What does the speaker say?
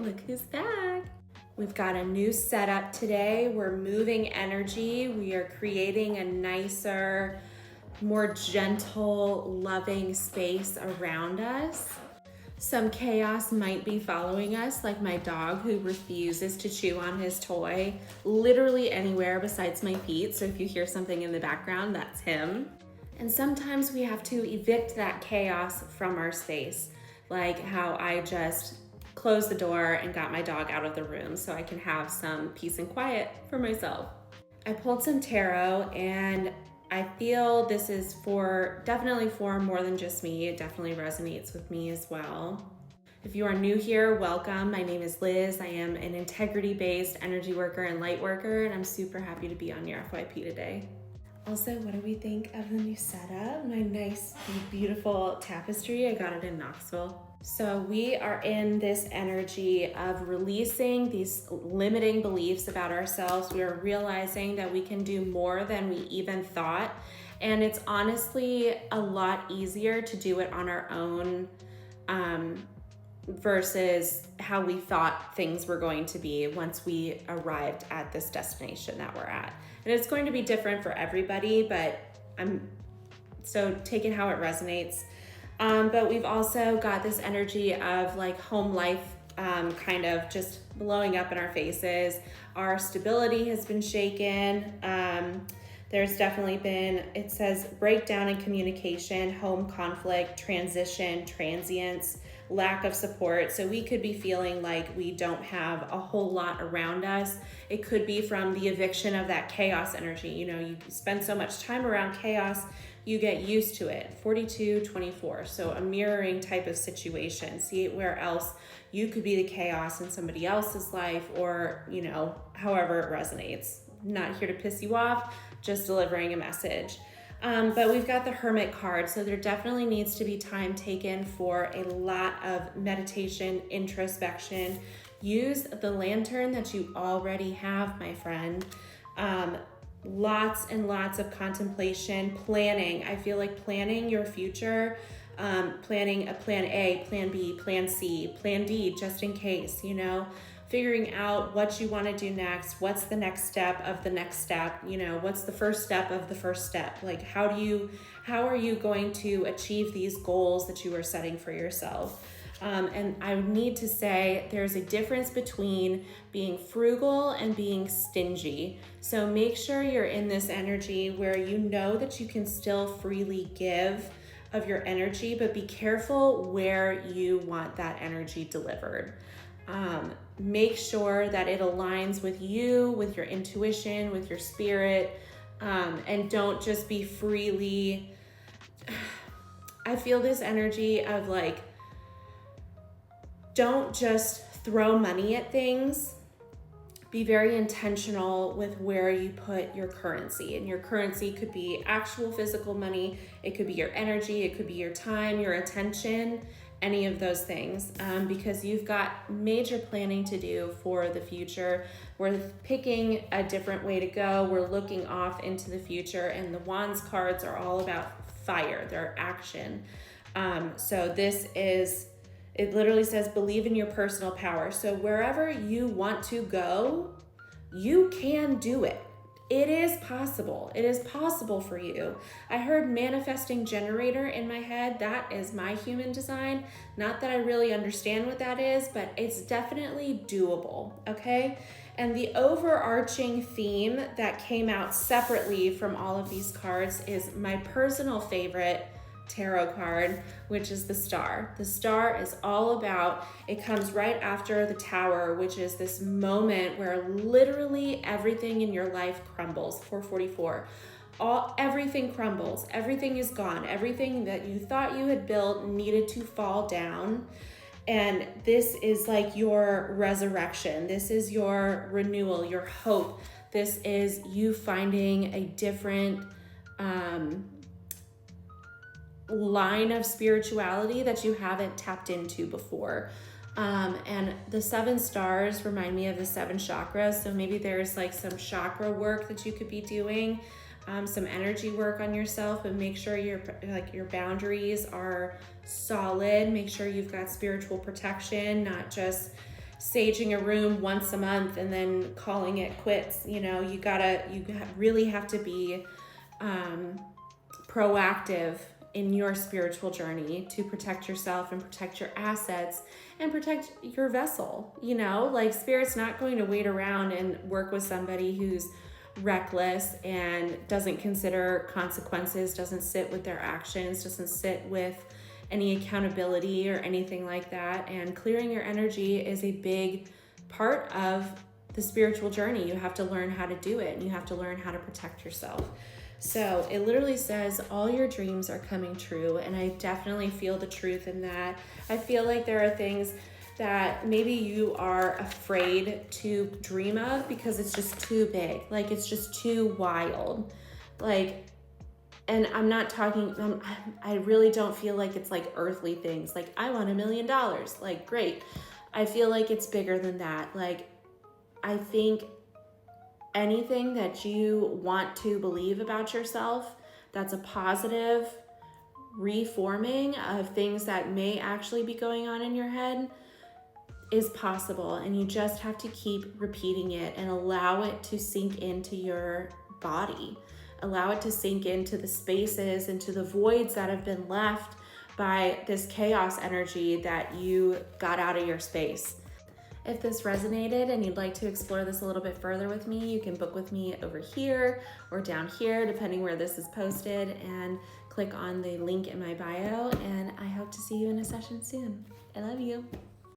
look who's back. We've got a new setup today. We're moving energy. We are creating a nicer, more gentle, loving space around us. Some chaos might be following us, like my dog who refuses to chew on his toy literally anywhere besides my feet. So if you hear something in the background, that's him. And sometimes we have to evict that chaos from our space, like how I just closed the door and got my dog out of the room so I can have some peace and quiet for myself. I pulled some tarot and I feel this is definitely for more than just me. It definitely resonates with me as well. If you are new here, welcome. My name is Liz. I am an integrity-based energy worker and light worker, and I'm super happy to be on your FYP today. Also, what do we think of the new setup? My nice, beautiful tapestry. I got it in Knoxville. So we are in this energy of releasing these limiting beliefs about ourselves. We are realizing that we can do more than we even thought. And it's honestly a lot easier to do it on our own versus how we thought things were going to be once we arrived at this destination that we're at. And it's going to be different for everybody, but so take it how it resonates. But we've also got this energy of like home life kind of just blowing up in our faces. Our stability has been shaken. There's definitely been, it says breakdown in communication, home conflict, transition, transience, lack of support. So we could be feeling like we don't have a whole lot around us. It could be from the eviction of that chaos energy. You know, you spend so much time around chaos, you get used to it. 42-24, so a mirroring type of situation. See where else you could be the chaos in somebody else's life, or, you know, however it resonates. Not here to piss you off, just delivering a message. But we've got the Hermit card, so there definitely needs to be time taken for a lot of meditation, introspection. Use the lantern that you already have, my friend. Lots and lots of contemplation, planning. I feel like planning your future, planning a plan A, plan B, plan C, plan D, just in case, you know, figuring out what you want to do next. What's the next step of the next step? You know, what's the first step of the first step? Like, how are you going to achieve these goals that you are setting for yourself? And I need to say there's a difference between being frugal and being stingy. So make sure you're in this energy where you know that you can still freely give of your energy, but be careful where you want that energy delivered. Make sure that it aligns with you, with your intuition, with your spirit, and don't just be freely. I feel this energy of like, don't just throw money at things. Be very intentional with where you put your currency. And your currency could be actual physical money. It could be your energy. It could be your time, your attention, any of those things. Because you've got major planning to do for the future. We're picking a different way to go. We're looking off into the future. And the Wands cards are all about fire. They're action. So this is... It literally says, believe in your personal power. So wherever you want to go, you can do it. It is possible. It is possible for you. I heard manifesting generator in my head. That is my human design. Not that I really understand what that is, but it's definitely doable, okay? And the overarching theme that came out separately from all of these cards is my personal favorite tarot card, which is the Star. The Star is all about, it comes right after the Tower, which is this moment where literally everything in your life crumbles. 444. Everything crumbles. Everything is gone. Everything that you thought you had built needed to fall down. And this is like your resurrection. This is your renewal, your hope. This is you finding a different line of spirituality that you haven't tapped into before. And the 7 stars remind me of the 7 chakras. So maybe there's like some chakra work that you could be doing, some energy work on yourself, and make sure your boundaries are solid. Make sure you've got spiritual protection, not just saging a room once a month and then calling it quits. You know, you really have to be proactive in your spiritual journey to protect yourself and protect your assets and protect your vessel. You know, like Spirit's not going to wait around and work with somebody who's reckless and doesn't consider consequences, doesn't sit with their actions, doesn't sit with any accountability or anything like that. And clearing your energy is a big part of the spiritual journey. You have to learn how to do it, and you have to learn how to protect yourself. So it literally says all your dreams are coming true, and I definitely feel the truth in that. I feel like there are things that maybe you are afraid to dream of because it's just too big, like it's just too wild. Like, and I'm not talking, I really don't feel like it's like earthly things. Like, I want $1 million, like, great. I feel like it's bigger than that. Like, I think anything that you want to believe about yourself that's a positive reforming of things that may actually be going on in your head is possible. And you just have to keep repeating it and allow it to sink into your body. Allow it to sink into the spaces, into the voids that have been left by this chaos energy that you got out of your space. If this resonated and you'd like to explore this a little bit further with me, you can book with me over here or down here, depending where this is posted, and click on the link in my bio. And I hope to see you in a session soon. I love you.